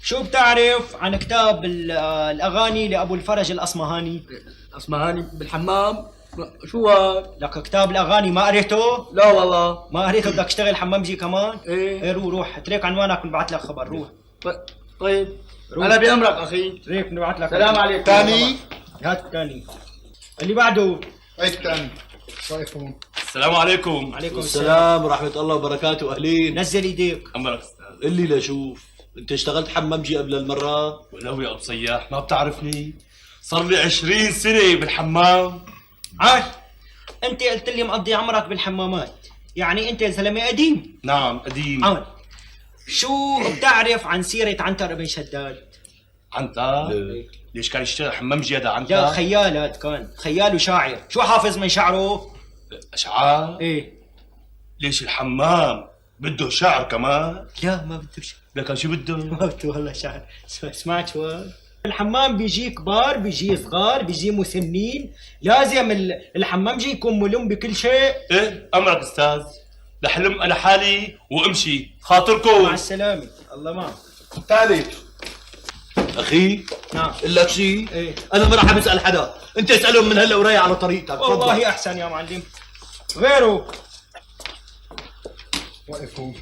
شو بتعرف عن كتاب الأغاني لأبو الفرج الأصمهاني؟ أصمهاني بالحمام؟ شو هاد؟ لك كتاب الأغاني ما قريته؟ لا والله. ما قريته بدك تشتغل حمامجي كمان؟ ايه روح اترك عنوانك ونبعث لك خبر. روح. طيب أنا بأمرك أخي. اترك نبعث لك. سلام عليكم. تاني هات الثاني اللي بعده. اي الثاني. شايفهم. السلام عليكم. عليكم السلام ورحمة الله وبركاته. أهلين. نزل ايديك. أمرك أستاذ. اللي لشوف أنت اشتغلت حمامجي قبل المرة؟ ولو يا أبو صياح ما بتعرفني، صار لي 20 سنة بالحمام. عاش. انت قلت لي مقضي عمرك بالحمامات، يعني انت زلمه قديم. نعم قديم. عمر، شو بتعرف عن سيرة عنتر بن شداد؟ عنتر؟ ليش كان يشتغل حمامجي هذا عنتر؟ لا خيال، هاد كان خيال وشاعر. شو حافظ من شعره؟ أشعار؟ ايه. ليش الحمام بده شعر كمان؟ لا ما بده شعر. لكن شو بده؟ ما بده والله شعر. سمعت شو؟ الحمام بيجي كبار، بيجي صغار، بيجي مسنين. لازم الحمامجي يكون ملم بكل شيء. ايه أمرك أستاذ. لحلم أنا حالي وأمشي خاطركم. مع السلامة. الله معك. ثالث أخي. نعم. قل لك شيء؟ ايه. أنا ما راح أسأل حدا، أنت اسألهم من هلا ورايح على طريقتك. والله أحسن يا معلم. غيره. وقفوا.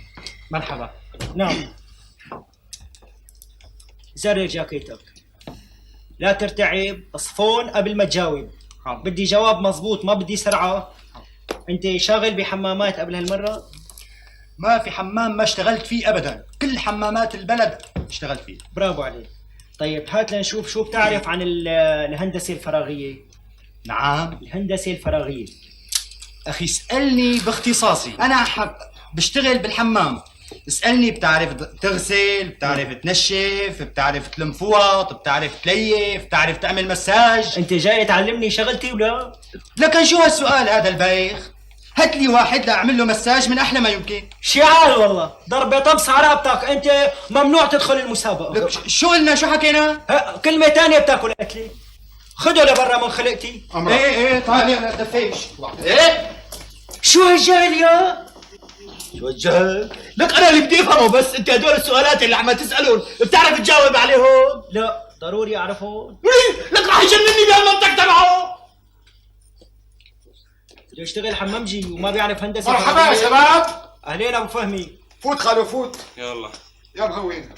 مرحبا. نعم. زرر جاكيتك، لا ترتعب، اصفون قبل ما تجاوب. بدي جواب مزبوط، ما بدي سرعة. انت شاغل بحمامات قبل هالمرة؟ ما في حمام ما اشتغلت فيه ابدا، كل حمامات البلد اشتغلت فيه. برافو عليك. طيب هات لنشوف شو بتعرف عن الهندسة الفراغية. نعم الهندسة الفراغية. اخي اسألني باختصاصي، انا بشتغل بالحمام. اسألني بتعرف تغسل، بتعرف تنشف، بتعرف تلم فوط، بتعرف تليف، بتعرف تعمل مساج. انت جاي تعلمني شغلتي ولا؟ لكن شو هالسؤال هذا البايخ؟ هات لي واحد لاعمل له مساج من احلى ما يمكن. شعال والله، ضربة طمس على رقبتك. انت ممنوع تدخل المسابقة. لك شو قلنا؟ شو حكينا؟ كلمة تانية بتاكل قتلي. خده لبرا من خلقتي. ايه طالع انا دفيش. ايه شو هالجهل يا؟ شو الجهل؟ لك أنا اللي بدي أفهمه، بس أنت هدول السؤالات اللي عم تسألهم بتعرف تجاوب عليهم؟ لا ضروري اعرفهم. لك راح يجنني بهالمنطق تبعه. بده يشتغل حمامجي وما بيعرف هندسة. مرحبا يا شباب. اهلين ابو فهمي. فوت خالو فوت. يلا يا مهوين.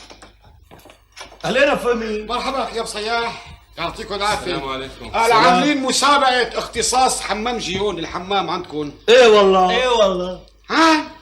أهلين فهمي. مرحبا يا ابو صياح، يعطيكم العافيه. السلام عليكم. عاملين مسابقه اختصاص حمام جيون الحمام عندكم. إيه والله. ايه والله. ها